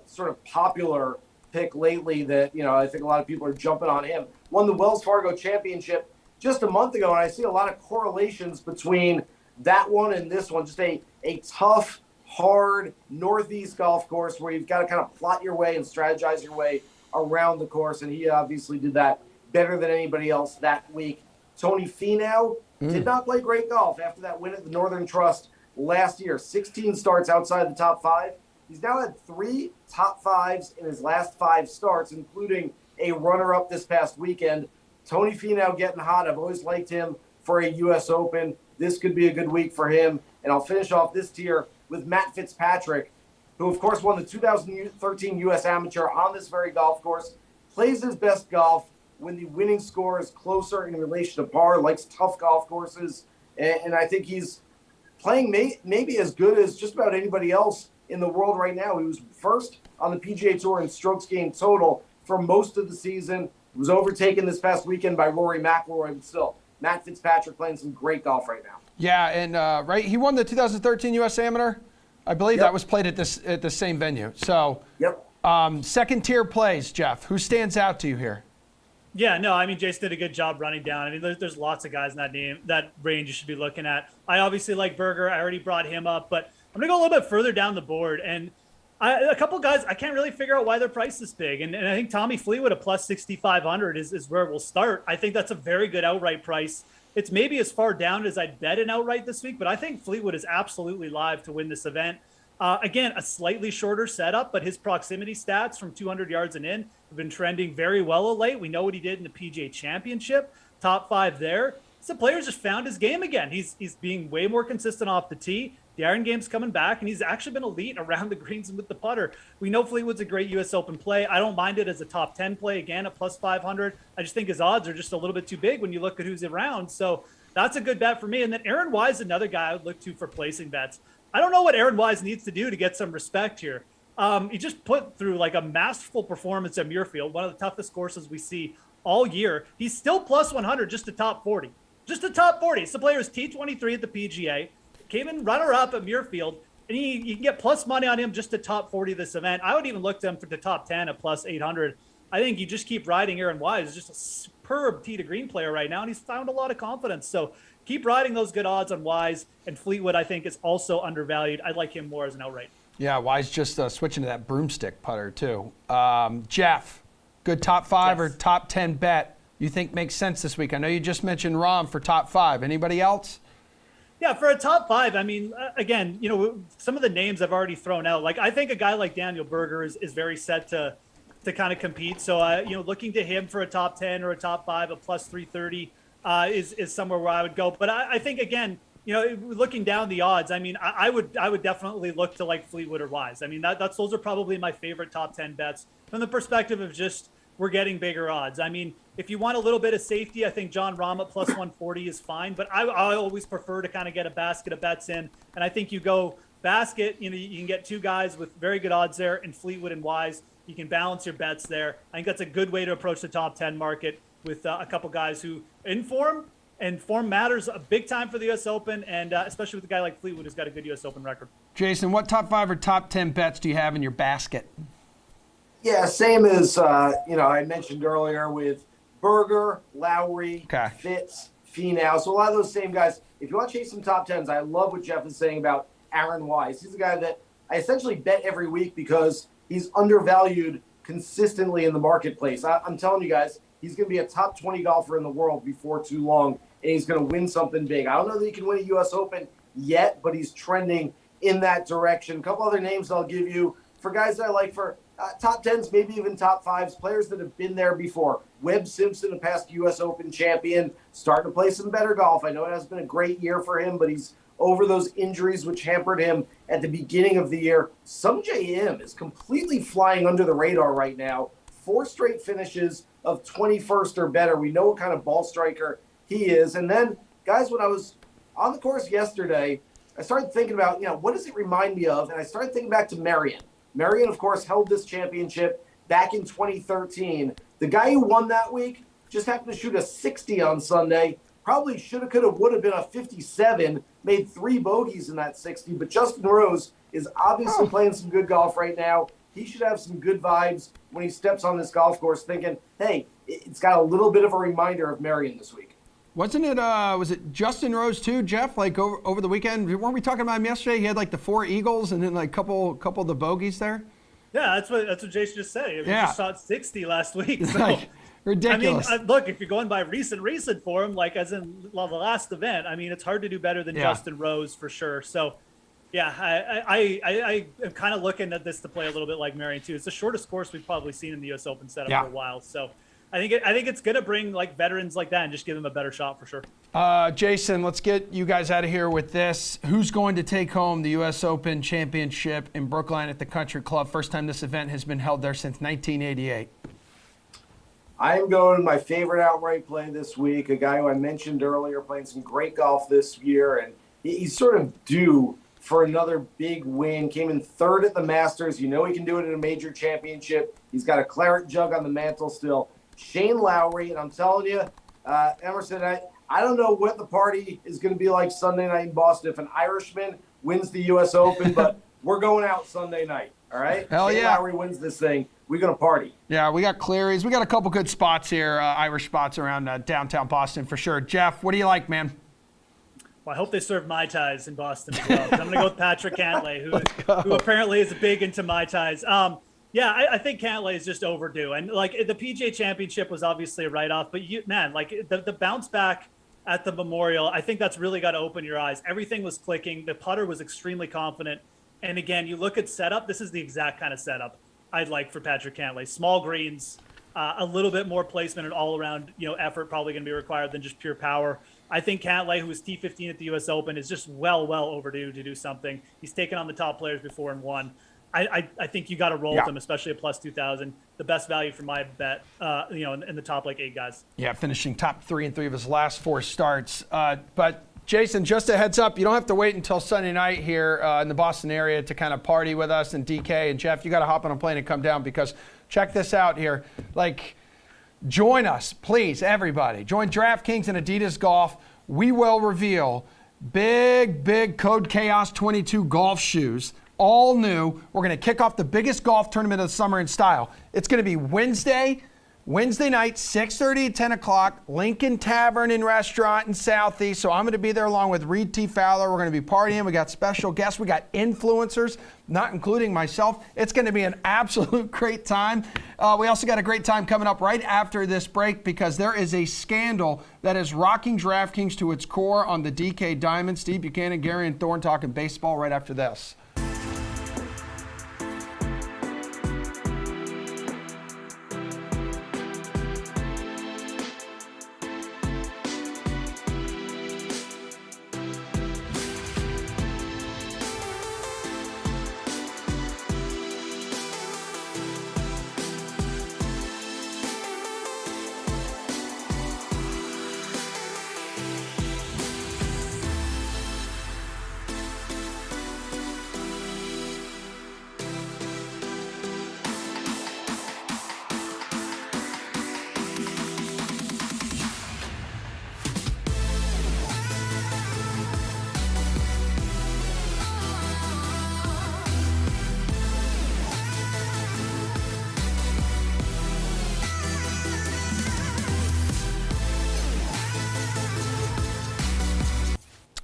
sort of popular pick lately that, I think a lot of people are jumping on him. Won the Wells Fargo Championship just a month ago, and I see a lot of correlations between that one and this one. Just a tough, hard Northeast golf course where you've got to kind of plot your way and strategize your way around the course, and he obviously did that better than anybody else that week. Tony Finau, Did not play great golf after that win at the Northern Trust last year. 16 starts outside the top 5. He's now had 3 top 5s in his last 5 starts, including a runner-up this past weekend. Tony Finau getting hot. I've always liked him for a U.S. Open. This could be a good week for him. And I'll finish off this tier with Matt Fitzpatrick, who, of course, won the 2013 U.S. Amateur on this very golf course, plays his best golf when the winning score is closer in relation to par, likes tough golf courses. And I think he's playing maybe as good as just about anybody else in the world right now. He was first on the PGA Tour in strokes gained total for most of the season. He was overtaken this past weekend by Rory McIlroy, but still, Matt Fitzpatrick playing some great golf right now. Yeah, and right, he won the 2013 U.S. Amateur. I believe that was played at the same venue. So, second tier plays, Jeff. Who stands out to you here? Yeah, no, I mean, Jason did a good job running down. I mean, there's lots of guys in that range you should be looking at. I obviously like Berger. I already brought him up, but I'm going to go a little bit further down the board. And a couple guys, I can't really figure out why their price is big. And I think Tommy Fleetwood at plus 6,500 is where we'll start. I think that's a very good outright price. It's maybe as far down as I'd bet an outright this week, but I think Fleetwood is absolutely live to win this event. Again, a slightly shorter setup, but his proximity stats from 200 yards and in have been trending very well of late. We know what he did in the PGA Championship, top 5 there. So the player's just found his game again. He's being way more consistent off the tee. The iron game's coming back, and he's actually been elite around the greens and with the putter. We know Fleetwood's a great U.S. Open play. I don't mind it as a top 10 play, again, at plus 500. I just think his odds are just a little bit too big when you look at who's around. So that's a good bet for me. And then Aaron Wise, another guy I would look to for placing bets. I don't know what Aaron Wise needs to do to get some respect here. He just put through like a masterful performance at Muirfield, one of the toughest courses we see all year. He's still plus 100, just a top 40. Just a top 40. It's the player's T23 at the PGA. Came in runner-up at Muirfield, and you can get plus money on him just to top 40 this event. I would even look to him for the top 10 at plus 800. I think you just keep riding Aaron Wise. He's just a superb tee to green player right now, and he's found a lot of confidence. So keep riding those good odds on Wise, and Fleetwood, I think, is also undervalued. I'd like him more as an outright. Yeah, Wise just switching to that broomstick putter, too. Jeff, good top 5 or top 10 bet you think makes sense this week? I know you just mentioned Rahm for top 5. Anybody else? Yeah, for a top 5, I mean, again, some of the names I've already thrown out. Like, I think a guy like Daniel Berger is very set to kind of compete. So, looking to him for a top 10 or a top 5, a plus 330 is somewhere where I would go. But I think, again, looking down the odds, I mean, I would definitely look to like Fleetwood or Wise. I mean, those are probably my favorite top 10 bets from the perspective of just we're getting bigger odds. I mean, if you want a little bit of safety, I think John Rahm at plus 140 is fine, but I always prefer to kind of get a basket of bets in. And I think you go basket, you can get 2 guys with very good odds there in Fleetwood and Wise. You can balance your bets there. I think that's a good way to approach the top 10 market with a couple guys who in form, and form matters a big time for the U.S. Open, and especially with a guy like Fleetwood who's got a good U.S. Open record. Jason, what top 5 or top 10 bets do you have in your basket? Yeah, same as I mentioned earlier with Berger, Lowry, Fitz, Finau. So a lot of those same guys. If you want to chase some top 10s, I love what Jeff is saying about Aaron Wise. He's a guy that I essentially bet every week because he's undervalued consistently in the marketplace. I'm telling you guys, he's going to be a top 20 golfer in the world before too long, and he's going to win something big. I don't know that he can win a U.S. Open yet, but he's trending in that direction. A couple other names I'll give you for guys that I like for top 10s, maybe even top 5s, players that have been there before. Webb Simpson, a past U.S. Open champion, starting to play some better golf. I know it has been a great year for him, but he's over those injuries which hampered him at the beginning of the year. Sungjae Im is completely flying under the radar right now. 4 straight finishes of 21st or better. We know what kind of ball striker he is. And then, guys, when I was on the course yesterday, I started thinking about, what does it remind me of? And I started thinking back to Merion. Merion, of course, held this championship back in 2013. The guy who won that week just happened to shoot a 60 on Sunday. Probably should have, could have, would have been a 57. Made 3 bogeys in that 60. But Justin Rose is obviously playing some good golf right now. He should have some good vibes when he steps on this golf course thinking, hey, it's got a little bit of a reminder of Merion this week. Wasn't it, was it Justin Rose too, Jeff? Like over the weekend, weren't we talking about him yesterday? He had like the 4 eagles and then like couple of the bogeys there. Yeah, that's what Jason just said. He just shot 60 last week. So. Ridiculous. Look, if you're going by recent form, like as in the last event, I mean, it's hard to do better than Justin Rose for sure. So, yeah, I am kind of looking at this to play a little bit like Marion too. It's the shortest course we've probably seen in the U.S. Open setup for a while. So, I think it's gonna bring like veterans like that and just give them a better shot for sure. Jason, let's get you guys out of here with this. Who's going to take home the U.S. Open Championship in Brookline at the Country Club? First time this event has been held there since 1988. I'm going my favorite outright play this week, a guy who I mentioned earlier, playing some great golf this year, and he's sort of due for another big win. Came in third at the Masters. You know he can do it in a major championship. He's got a claret jug on the mantle still. Shane Lowry, and I'm telling you, Emerson, I don't know what the party is going to be like Sunday night in Boston if an Irishman wins the U.S. Open, but we're going out Sunday night, all right? Hell Shane yeah. Lowry wins this thing. We're going to party. Yeah, we got Cleary's. We got a couple good spots here, Irish spots around downtown Boston for sure. Jeff, what do you like, man? Well, I hope they serve Mai Tais in Boston as well. I'm going to go with Patrick Cantlay, who apparently is big into Mai Tais. Yeah, I think Cantlay is just overdue. And like the PGA Championship was obviously a write-off, but the bounce back at the Memorial, I think that's really got to open your eyes. Everything was clicking. The putter was extremely confident. And again, you look at setup, this is the exact kind of setup I'd like for Patrick Cantlay. Small greens, a little bit more placement and all-around effort probably going to be required than just pure power. I think Cantlay, who was T15 at the U.S. Open, is just well overdue to do something. He's taken on the top players before and won. I think you got to roll with him, especially at plus 2,000. The best value for my bet, in the top like 8 guys. Yeah, finishing top 3 in 3 of his last 4 starts. But Jason, just a heads up, you don't have to wait until Sunday night here in the Boston area to kind of party with us and DK and Jeff. You got to hop on a plane and come down because check this out here. Like, join us, please, everybody. Join DraftKings and Adidas Golf. We will reveal big Code Chaos 22 golf shoes. All new. We're going to kick off the biggest golf tournament of the summer in style. It's going to be Wednesday night, 6:30 to 10 o'clock, Lincoln Tavern and Restaurant in Southeast. So I'm going to be there along with Reed T. Fowler. We're going to be partying. We got special guests. We got influencers, not including myself. It's going to be an absolute great time. We also got a great time coming up right after this break because there is a scandal that is rocking DraftKings to its core on the DK Diamond. Steve Buchanan, Gary and Thorne talking baseball right after this.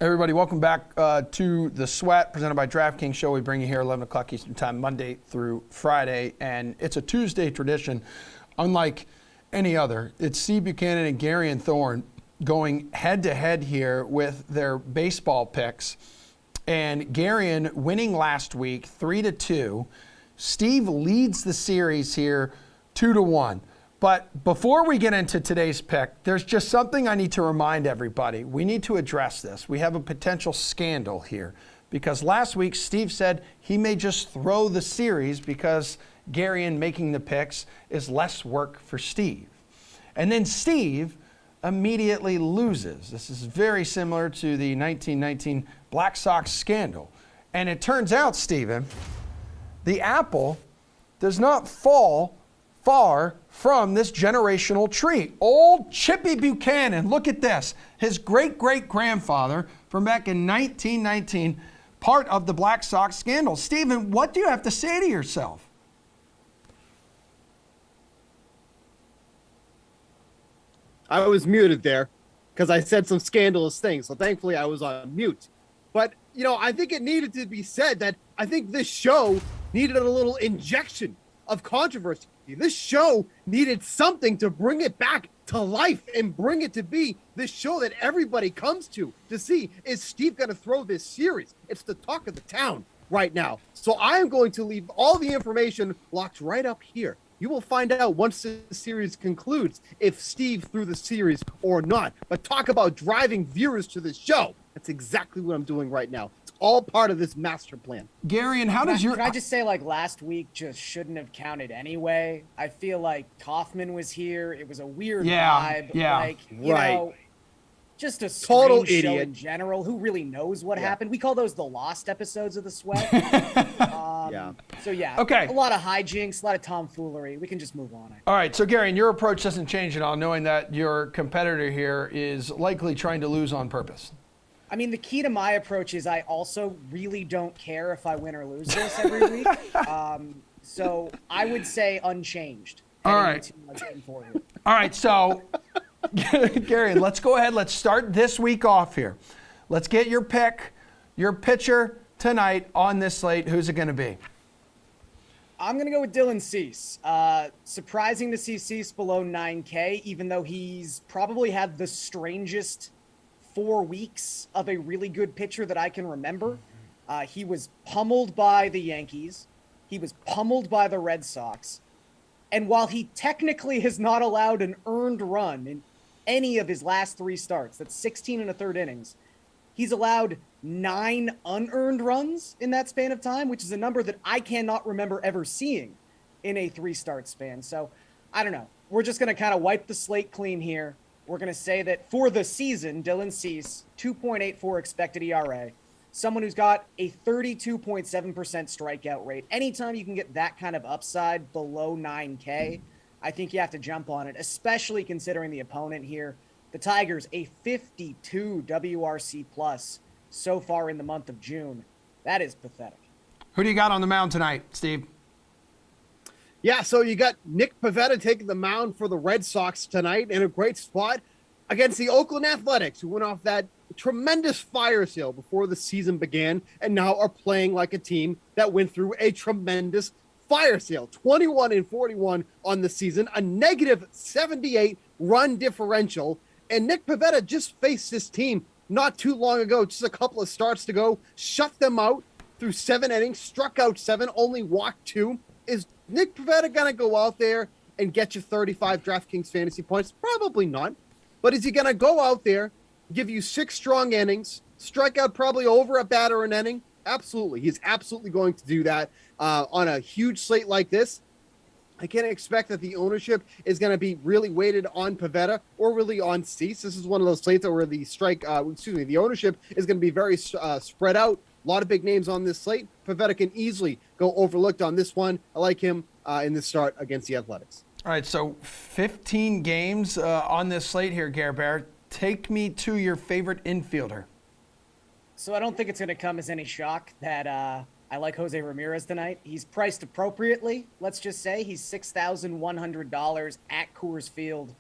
Everybody, welcome back to The Sweat, presented by DraftKings show. We bring you here 11 o'clock Eastern Time, Monday through Friday, and it's a Tuesday tradition, unlike any other. It's Steve Buchanan and Gary and Thorne going head-to-head here with their baseball picks, and Gary winning last week 3-2. Steve leads the series here 2-1. But before we get into today's pick, there's just something I need to remind everybody. We need to address this. We have a potential scandal here because last week Steve said he may just throw the series because Garion making the picks is less work for Steve. And then Steve immediately loses. This is very similar to the 1919 Black Sox scandal. And it turns out, Steven, the apple does not fall far from this generational tree. Old Chippy Buchanan, look at this. His great-great-grandfather from back in 1919, part of the Black Sox scandal. Stephen, what do you have to say to yourself? I was muted there because I said some scandalous things, so thankfully I was on mute. But, I think it needed to be said that I think this show needed a little injection of controversy. This show needed something to bring it back to life and bring it to be this show that everybody comes to see, is Steve going to throw this series? It's the talk of the town right now. So I am going to leave all the information locked right up here. You will find out once the series concludes if Steve threw the series or not. But talk about driving viewers to the show. That's exactly what I'm doing right now. It's all part of this master plan. Gary, and how does your... Can I just say, like, last week just shouldn't have counted anyway? I feel like Kaufman was here. It was a weird vibe. Yeah. Like, you know, just a Total strange show idiot. in general. Who really knows what happened? We call those the lost episodes of the Sweat. So, yeah. Okay. A lot of hijinks, a lot of tomfoolery. We can just move on. All right, so Gary, and your approach doesn't change at all, knowing that your competitor here is likely trying to lose on purpose. I mean, the key to my approach is I also really don't care if I win or lose this every week. So I would say unchanged. All right. All right, so Gary, let's go ahead. Let's start this week off here. Let's get your pick, your pitcher tonight on this slate. Who's it going to be? I'm going to go with Dylan Cease. Surprising to see Cease below 9K, even though he's probably had the strangest 4 weeks of a really good pitcher that I can remember. He was pummeled by the Yankees. He was pummeled by the Red Sox. And while he technically has not allowed an earned run in any of his last 3 starts, that's 16 and a third innings, he's allowed 9 unearned runs in that span of time, which is a number that I cannot remember ever seeing in a 3-start span. So I don't know. We're just going to kind of wipe the slate clean here. We're going to say that for the season, Dylan Cease, 2.84 expected ERA, someone who's got a 32.7% strikeout rate. Anytime you can get that kind of upside below 9K, I think you have to jump on it, especially considering the opponent here. The Tigers, a 52 WRC plus so far in the month of June. That is pathetic. Who do you got on the mound tonight, Steve? Yeah, so you got Nick Pivetta taking the mound for the Red Sox tonight in a great spot against the Oakland Athletics, who went off that tremendous fire sale before the season began and now are playing like a team that went through a tremendous fire sale. 21-41 on the season, a negative 78 run differential. And Nick Pivetta just faced this team not too long ago, just a couple of starts to go, shut them out through 7 innings, struck out 7, only walked 2. Is Nick Pivetta going to go out there and get you 35 DraftKings fantasy points? Probably not. But is he going to go out there, give you 6 strong innings, strike out probably over a batter an inning? Absolutely. He's absolutely going to do that on a huge slate like this. I can't expect that the ownership is going to be really weighted on Pivetta or really on Cease. This is one of those slates where the ownership is going to be very spread out. A lot of big names on this slate. Pivetta can easily go overlooked on this one. I like him in this start against the Athletics. All right, so 15 games on this slate here, Gare Bear. Take me to your favorite infielder. So I don't think it's going to come as any shock that I like Jose Ramirez tonight. He's priced appropriately. Let's just say he's $6,100 at Coors Field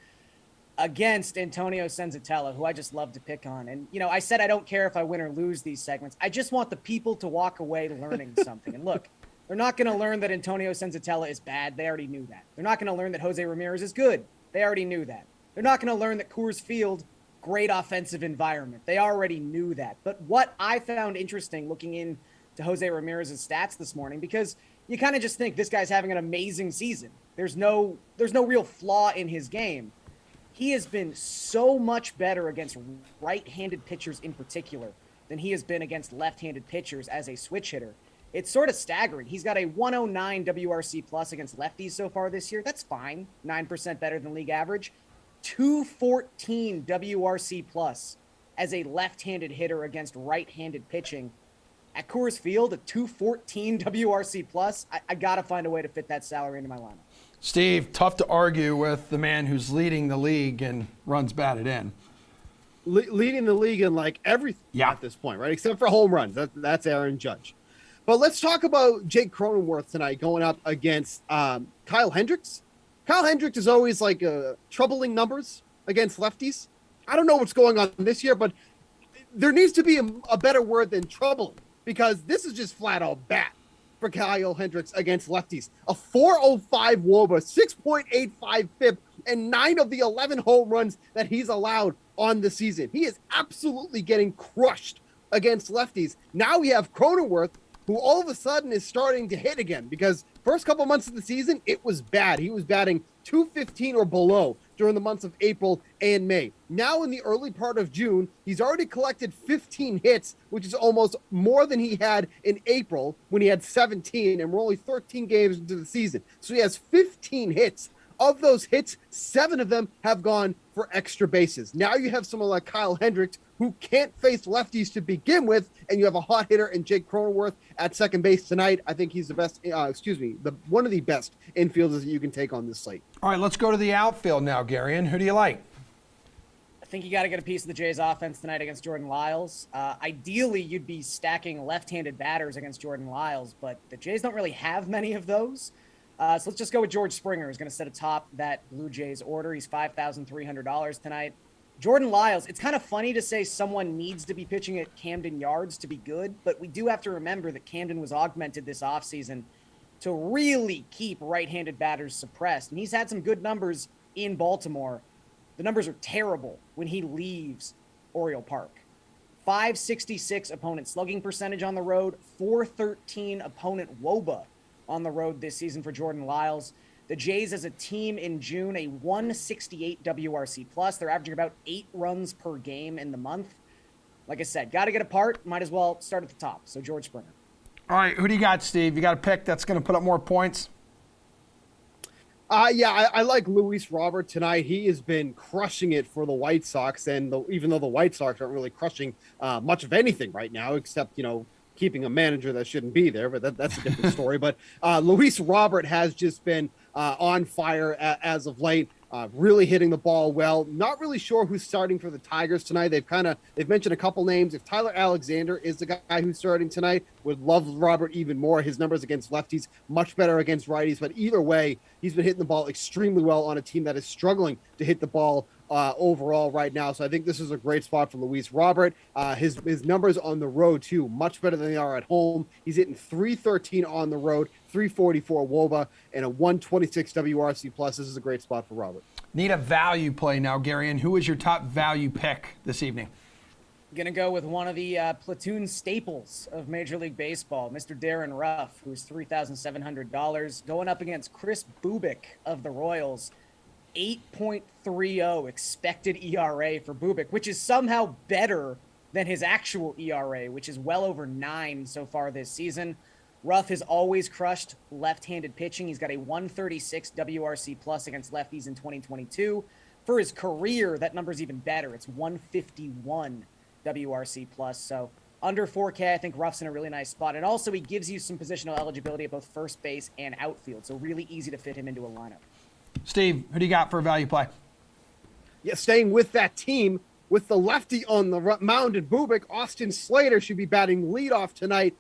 against Antonio Senzatella, who I just love to pick on. And, you know, I said I don't care if I win or lose these segments. I just want the people to walk away learning something. And look, they're not going to learn that Antonio Senzatella is bad. They already knew that. They're not going to learn that Jose Ramirez is good. They already knew that. They're not going to learn that Coors Field, great offensive environment. They already knew that. But what I found interesting looking into Jose Ramirez's stats this morning, because you kind of just think this guy's having an amazing season. There's no real flaw in his game. He has been so much better against right-handed pitchers in particular than he has been against left-handed pitchers as a switch hitter. It's sort of staggering. He's got a 109 WRC plus against lefties so far this year. That's fine. 9% better than league average. 214 WRC plus as a left-handed hitter against right-handed pitching. At Coors Field, a 214 WRC plus, I got to find a way to fit that salary into my lineup. Steve, tough to argue with the man who's leading the league and runs batted in. Leading the league in like everything at this point, right? Except for home runs. That's Aaron Judge. But let's talk about Jake Cronenworth tonight going up against Kyle Hendricks. Kyle Hendricks is always like troubling numbers against lefties. I don't know what's going on this year, but there needs to be a better word than troubling, because this is just flat out bad for Kyle Hendricks against lefties. A 4.05 WOBA, 6.85 FIP, and 9 of the 11 home runs that he's allowed on the season. He is absolutely getting crushed against lefties. Now we have Cronenworth, who all of a sudden is starting to hit again, because first couple months of the season, it was bad. He was batting 215 or below during the months of April and May. Now in the early part of June, he's already collected 15 hits, which is almost more than he had in April when he had 17, and we're only 13 games into the season. So he has 15 hits. Of those hits, 7 of them have gone for extra bases. Now you have someone like Kyle Hendricks, who can't face lefties to begin with, and you have a hot hitter in Jake Cronenworth at second base tonight. I think he's the best, one of the best infielders that you can take on this slate. All right, let's go to the outfield now, Garion. Who do you like? I think you got to get a piece of the Jays offense tonight against Jordan Lyles. Ideally, you'd be stacking left-handed batters against Jordan Lyles, but the Jays don't really have many of those. So let's just go with George Springer, who's going to sit atop that Blue Jays order. He's $5,300 tonight. Jordan Lyles, it's kind of funny to say someone needs to be pitching at Camden Yards to be good, but we do have to remember that Camden was augmented this offseason to really keep right-handed batters suppressed. And he's had some good numbers in Baltimore. The numbers are terrible when he leaves Oriole Park. 566 opponent slugging percentage on the road, 413 opponent WOBA on the road this season for Jordan Lyles. The Jays as a team in June, a 168 WRC plus. They're averaging about 8 runs per game in the month. Like I said, got to get a part. Might as well start at the top. So George Springer. All right, who do you got, Steve? You got a pick that's going to put up more points? I like Luis Robert tonight. He has been crushing it for the White Sox, and even though the White Sox aren't really crushing much of anything right now, except, keeping a manager that shouldn't be there, but that's a different story. But Luis Robert has just been on fire as of late, really hitting the ball well. Not really sure who's starting for the Tigers tonight. They've mentioned a couple names. If Tyler Alexander is the guy who's starting tonight, would love Robert even more. His numbers against lefties, much better against righties. But either way, he's been hitting the ball extremely well on a team that is struggling to hit the ball overall right now. So I think this is a great spot for Luis Robert. His numbers on the road, too, much better than they are at home. He's hitting 313 on the road, 344 WOBA, and a 126 WRC plus. This is a great spot for Robert. Need a value play now, Garion. Who is your top value pick this evening? Going to go with one of the platoon staples of Major League Baseball, Mr. Darren Ruff, who's $3,700, going up against Chris Bubik of the Royals. 8.30 expected ERA for Bubik, which is somehow better than his actual ERA, which is well over 9 so far this season. Ruff has always crushed left-handed pitching. He's got a 136 WRC plus against lefties in 2022. For his career, that number's even better. It's 151 WRC plus. So under 4K, I think Ruff's in a really nice spot. And also he gives you some positional eligibility at both first base and outfield. So really easy to fit him into a lineup. Steve, who do you got for a value play? Yeah, staying with that team, with the lefty on the mound in Bubik, Austin Slater should be batting leadoff tonight.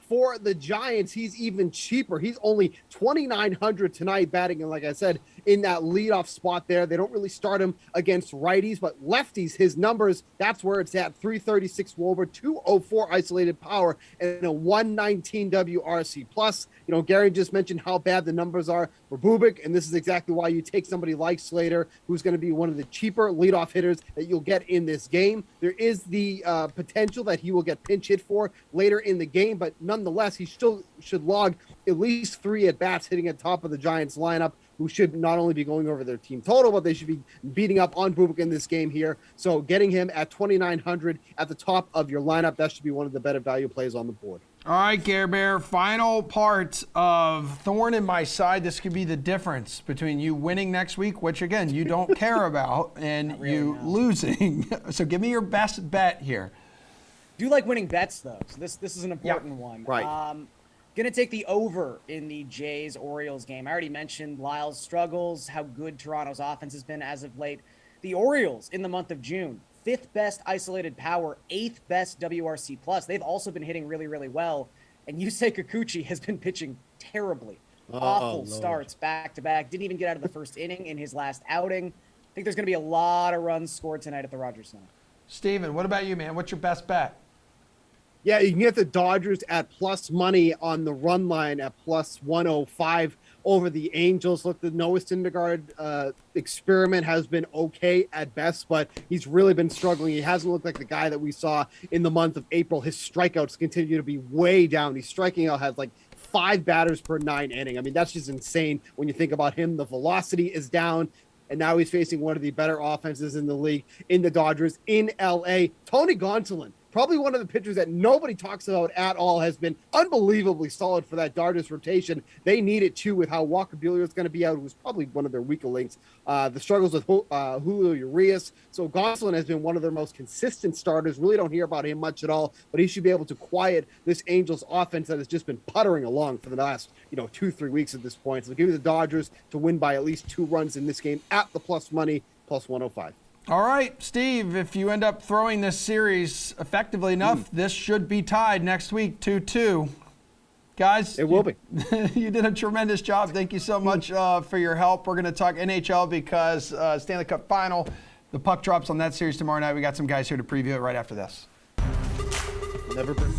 For the Giants, he's even cheaper. He's only $2,900 tonight batting, and like I said, in that leadoff spot there. They don't really start him against righties, but lefties, his numbers, that's where it's at. 336 WOBA, 204 isolated power, and a 119 WRC plus. Gary just mentioned how bad the numbers are for Bubik, and this is exactly why you take somebody like Slater, who's going to be one of the cheaper leadoff hitters that you'll get in this game. There is the potential that he will get pinch hit for later in the game, but nonetheless, he still should log at least 3 at-bats hitting at top of the Giants lineup, who should not only be going over their team total, but they should be beating up on Bubik in this game here. So getting him at $2,900 at the top of your lineup, that should be one of the better value plays on the board. All right, Care Bear, final part of Thorn in My Side. This could be the difference between you winning next week, which, again, you don't care about, and you losing. So give me your best bet here. Do like winning bets, though. So this is an important one. Right. Going to take the over in the Jays-Orioles game. I already mentioned Lyle's struggles, how good Toronto's offense has been as of late. The Orioles, in the month of June, 5th best isolated power, 8th best WRC plus. They've also been hitting really, really well. And Yusei Kikuchi has been pitching terribly. Awful starts back-to-back. Didn't even get out of the first inning in his last outing. I think there's going to be a lot of runs scored tonight at the Rogers Center. Steven, what about you, man? What's your best bet? Yeah, you can get the Dodgers at plus money on the run line at plus 105 over the Angels. Look, the Noah Syndergaard experiment has been okay at best, but he's really been struggling. He hasn't looked like the guy that we saw in the month of April. His strikeouts continue to be way down. He's striking out, has like 5 batters per 9 inning. I mean, that's just insane when you think about him. The velocity is down. And now he's facing one of the better offenses in the league in the Dodgers in LA. Tony Gonsolin, probably one of the pitchers that nobody talks about at all, has been unbelievably solid for that Dodgers rotation. They need it too with how Walker Buehler is going to be out, who's probably one of their weaker links. The struggles with Julio Urias. So Gonsolin has been one of their most consistent starters. Really don't hear about him much at all, but he should be able to quiet this Angels offense that has just been puttering along for the last 2-3 weeks at this point. So give me the Dodgers to win by at least 2 runs in this game at the plus money, plus 105. All right, Steve, if you end up throwing this series effectively enough, this should be tied next week 2-2. Guys, it will be. You did a tremendous job. Thank you so much for your help. We're going to talk NHL because Stanley Cup Final, the puck drops on that series tomorrow night. We got some guys here to preview it right after this. Never been.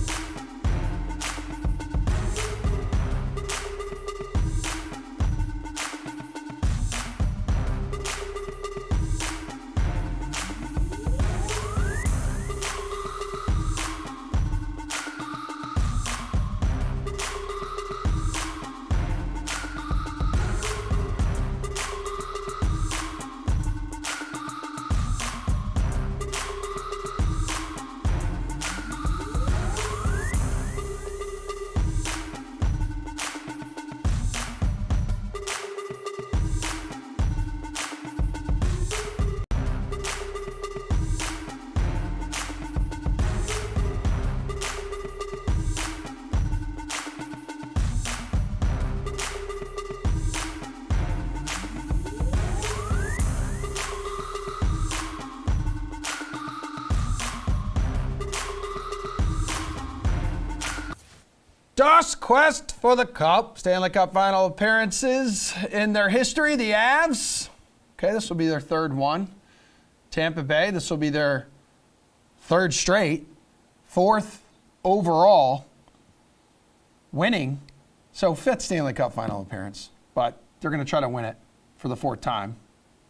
DOS quest for the Cup, Stanley Cup Final appearances in their history. The Avs, okay, this will be their 3rd one. Tampa Bay, this will be their 3rd straight, 4th overall, winning. So 5th Stanley Cup Final appearance, but they're going to try to win it for the 4th time.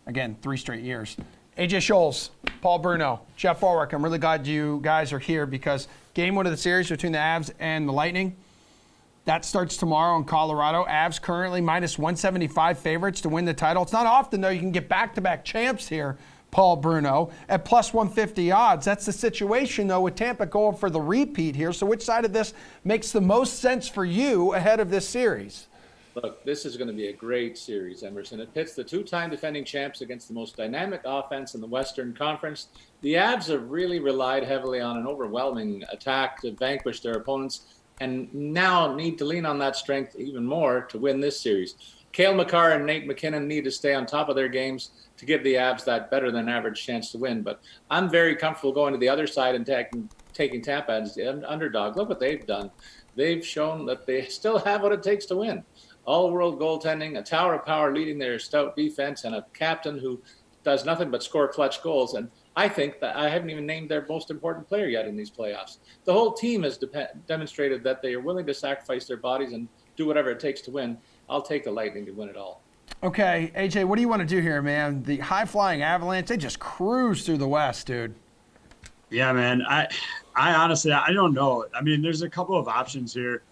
Again, 3 straight years. AJ Scholes, Paul Bruno, Jeff Ulrich, I'm really glad you guys are here because game 1 of the series between the Avs and the Lightning, that starts tomorrow in Colorado. Avs currently minus 175 favorites to win the title. It's not often, though, you can get back-to-back champs here, Paul Bruno, at plus 150 odds. That's the situation, though, with Tampa going for the repeat here. So which side of this makes the most sense for you ahead of this series? Look, this is going to be a great series, Emerson. It pits the 2-time defending champs against the most dynamic offense in the Western Conference. The Avs have really relied heavily on an overwhelming attack to vanquish their opponents and now need to lean on that strength even more to win this series. Cale Makar and Nate McKinnon need to stay on top of their games to give the Avs that better-than-average chance to win. But I'm very comfortable going to the other side and taking Tampa as the underdog. Look what they've done. They've shown that they still have what it takes to win. All-world goaltending, a tower of power leading their stout defense, and a captain who does nothing but score clutch goals. And I think that I haven't even named their most important player yet in these playoffs. The whole team has demonstrated that they are willing to sacrifice their bodies and do whatever it takes to win. I'll take the Lightning to win it all. Okay, AJ, what do you want to do here, man? The high-flying Avalanche, they just cruise through the West, dude. Yeah, man. I honestly, I don't know. I mean, there's a couple of options here.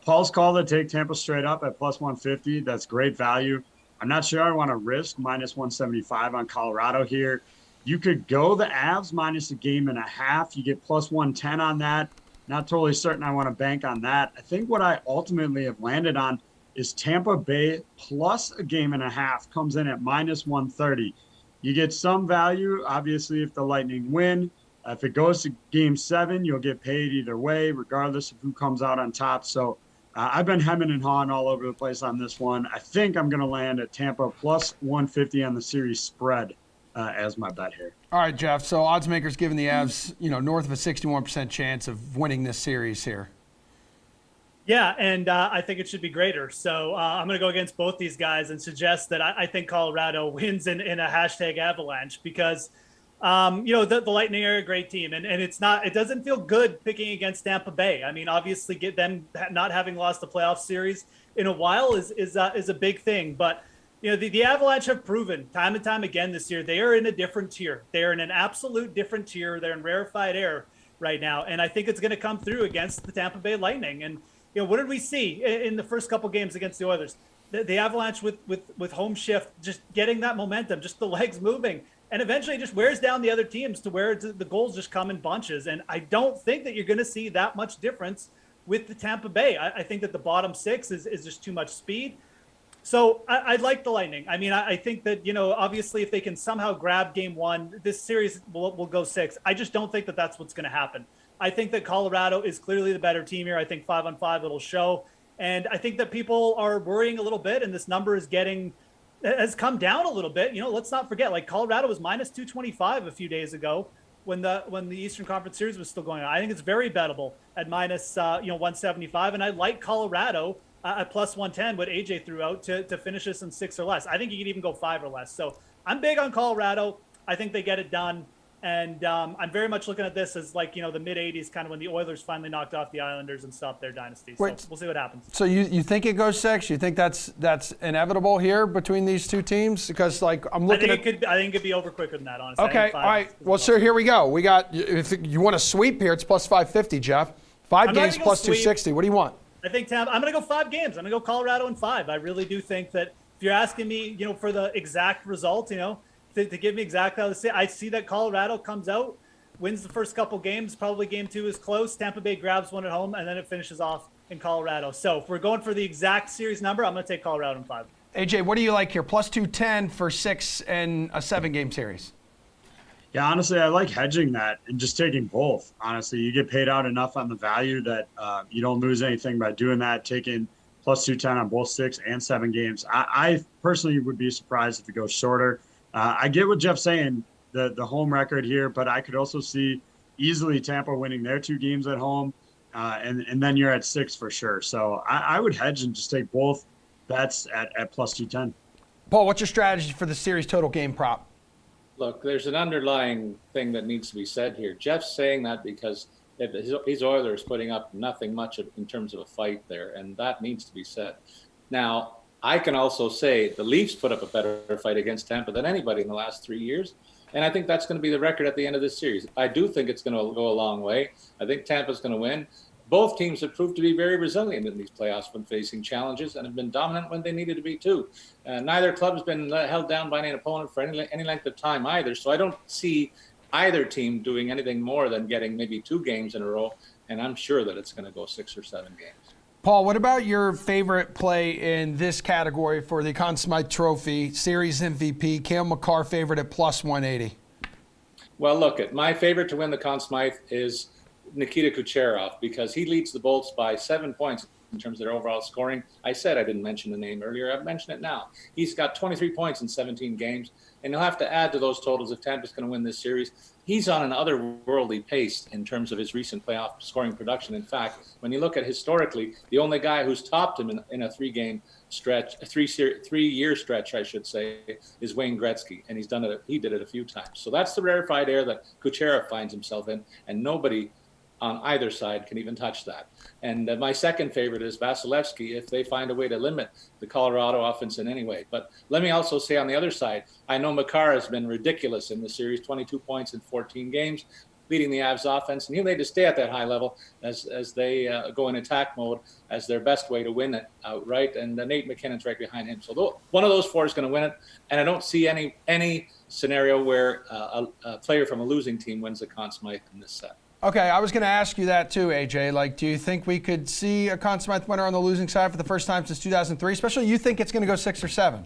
Paul's call to take Tampa straight up at plus 150. That's great value. I'm not sure I want to risk minus 175 on Colorado here. You could go the Avs minus a game and a half. You get plus 110 on that. Not totally certain I want to bank on that. I think what I ultimately have landed on is Tampa Bay plus a game and a half comes in at minus 130. You get some value, obviously, if the Lightning win. If it goes to game 7, you'll get paid either way, regardless of who comes out on top. So I've been hemming and hawing all over the place on this one. I think I'm going to land at Tampa plus 150 on the series spread as my bet here. All right, Jeff. So odds makers giving the Avs, north of a 61% chance of winning this series here. Yeah, and I think it should be greater. So I'm going to go against both these guys and suggest that I think Colorado wins in a hashtag Avalanche because The Lightning are a great team, and it doesn't feel good picking against Tampa Bay. I mean, obviously, get them not having lost a playoff series in a while is a big thing. But the Avalanche have proven time and time again this year they are in a different tier. They are in an absolute different tier. They're in rarefied air right now, and I think it's going to come through against the Tampa Bay Lightning. And what did we see in the first couple games against the Oilers? The Avalanche with home shift, just getting that momentum, just the legs moving. And eventually just wears down the other teams to where the goals just come in bunches. And I don't think that you're going to see that much difference with the Tampa Bay. I think that the bottom six is just too much speed. So I like the Lightning. I mean, I think that, obviously if they can somehow grab game one, this series will go 6. I just don't think that that's what's going to happen. I think that Colorado is clearly the better team here. I think 5-on-5 it'll show. And I think that people are worrying a little bit, and this number has come down a little bit. Let's not forget, like Colorado was minus 225 a few days ago when the Eastern Conference Series was still going on. I think it's very bettable at minus 175, and I like Colorado at plus 110. What AJ threw out to finish this in 6 or less. I think you could even go 5 or less. So I'm big on Colorado. I think they get it done. And I'm very much looking at this as like, the mid 80s, kind of when the Oilers finally knocked off the Islanders and stopped their dynasty. So we'll see what happens. So you think it goes 6? You think that's inevitable here between these two teams? Because I'm looking I think it could be over quicker than that, honestly. Okay, all right. Well, sir, here we go. We got, if you want to sweep here, it's plus 550, Jeff. 5 games plus 260. What do you want? I think I'm going to go 5 games. I'm going to go Colorado in 5. I really do think that if you're asking me, for the exact result, to give me exactly how to say, I see that Colorado comes out, wins the first couple games. Probably game 2 is close. Tampa Bay grabs one at home, and then it finishes off in Colorado. So if we're going for the exact series number, I'm going to take Colorado in 5. AJ, what do you like here? Plus 210 for 6 and a 7-game series. Yeah, honestly, I like hedging that and just taking both. Honestly, you get paid out enough on the value that you don't lose anything by doing that, taking plus 210 on both 6 and 7 games. I personally would be surprised if it goes shorter. I get what Jeff's saying, the home record here, but I could also see easily Tampa winning their 2 games at home, and then you're at 6 for sure. So I would hedge and just take both bets at plus 210. Paul, what's your strategy for the series total game prop? Look, there's an underlying thing that needs to be said here. Jeff's saying that because his Oilers putting up nothing much in terms of a fight there, and that needs to be said. Now, I can also say the Leafs put up a better fight against Tampa than anybody in the last 3 years. And I think that's going to be the record at the end of this series. I do think it's going to go a long way. I think Tampa's going to win. Both teams have proved to be very resilient in these playoffs when facing challenges and have been dominant when they needed to be too. Neither club's been held down by an opponent for any length of time either. So I don't see either team doing anything more than getting maybe 2 games in a row. And I'm sure that it's going to go 6 or 7 games. Paul, what about your favorite play in this category for the Conn Smythe Trophy, Series MVP, Cale Makar favorite at plus 180? Well, look, my favorite to win the Conn Smythe is Nikita Kucherov because he leads the Bolts by 7 points in terms of their overall scoring. I said I didn't mention the name earlier. I've mentioned it now. He's got 23 points in 17 games, and he'll have to add to those totals if Tampa's going to win this series. He's on an otherworldly pace in terms of his recent playoff scoring production. In fact, when you look at historically, the only guy who's topped him in a 3-game stretch, a 3-year stretch, I should say, is Wayne Gretzky, and he did it a few times. So that's the rarefied air that Kucherov finds himself in, and nobody on either side can even touch that. And my second favorite is Vasilevsky if they find a way to limit the Colorado offense in any way. But let me also say on the other side, I know Makar has been ridiculous in the series, 22 points in 14 games, leading the Avs offense, and he'll need to stay at that high level as they go in attack mode as their best way to win it outright. And Nate McKinnon's right behind him. So one of those 4 is going to win it, and I don't see any scenario where a player from a losing team wins the Conn Smythe in this set. Okay, I was going to ask you that too, AJ. Do you think we could see a Conn Smythe winner on the losing side for the first time since 2003? Especially you think it's going to go 6 or 7?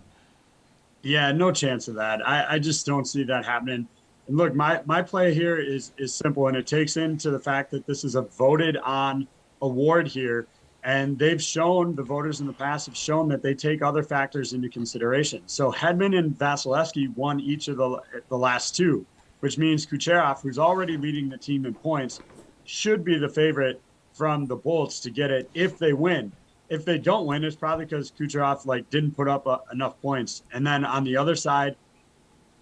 Yeah, no chance of that. I just don't see that happening. And look, my play here is simple, and it takes into the fact that this is a voted on award here. And the voters in the past have shown that they take other factors into consideration. So Hedman and Vasilevsky won each of the last 2. Which means Kucherov, who's already leading the team in points, should be the favorite from the Bolts to get it if they win. If they don't win, it's probably because Kucherov didn't put up enough points. And then on the other side,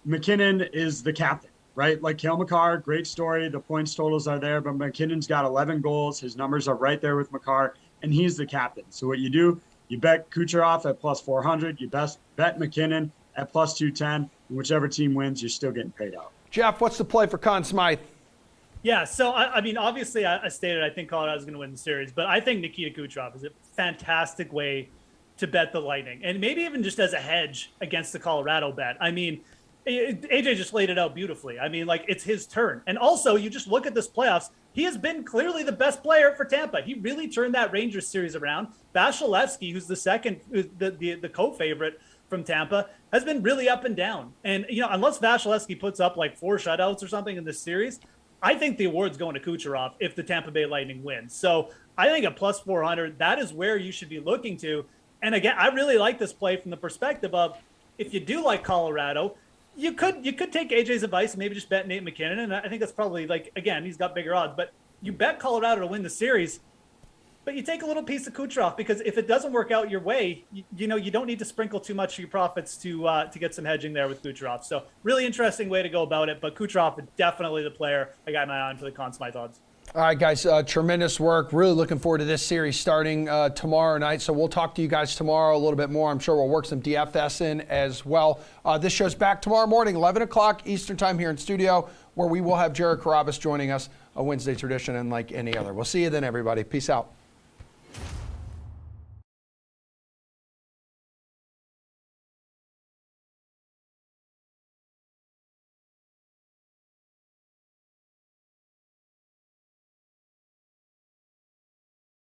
McKinnon is the captain. right? Like Cale Makar, great story. The points totals are there, but McKinnon's got 11 goals. His numbers are right there with Makar, and he's the captain. So what you do, you bet Kucherov at plus 400. You bet McKinnon at plus 210. And whichever team wins, you're still getting paid out. Jeff, what's the play for Conn Smythe? Yeah, so I mean, obviously, I stated I think Colorado is going to win the series, but I think Nikita Kucherov is a fantastic way to bet the Lightning, and maybe even just as a hedge against the Colorado bet. I mean, AJ just laid it out beautifully. I mean, like, it's his turn. And also, you just look at this playoffs, he has been clearly the best player for Tampa. He really turned that Rangers series around. Vasilevsky, who's the second, the co-favorite from Tampa, has been really up and down. And, you know, unless Vasilevsky puts up like 4 shutouts or something in this series, I think the award's going to Kucherov if the Tampa Bay Lightning win. So I think at plus 400, that is where you should be looking to. And again, I really like this play from the perspective of, if you do like Colorado, you could take AJ's advice and maybe just bet Nate McKinnon. And I think that's probably, like, again, he's got bigger odds, but you bet Colorado to win the series, but you take a little piece of Kucherov, because if it doesn't work out your way, you know, you don't need to sprinkle too much of your profits to get some hedging there with Kucherov. So really interesting way to go about it, but Kucherov is definitely the player I got my eye on for the Conn Smythe odds. All right, guys, tremendous work. Really looking forward to this series starting tomorrow night. So we'll talk to you guys tomorrow a little bit more. I'm sure we'll work some DFS in as well. This show's back tomorrow morning, 11 o'clock Eastern time here in studio, where we will have Jared Carabas joining us, a Wednesday tradition unlike any other. We'll see you then, everybody. Peace out.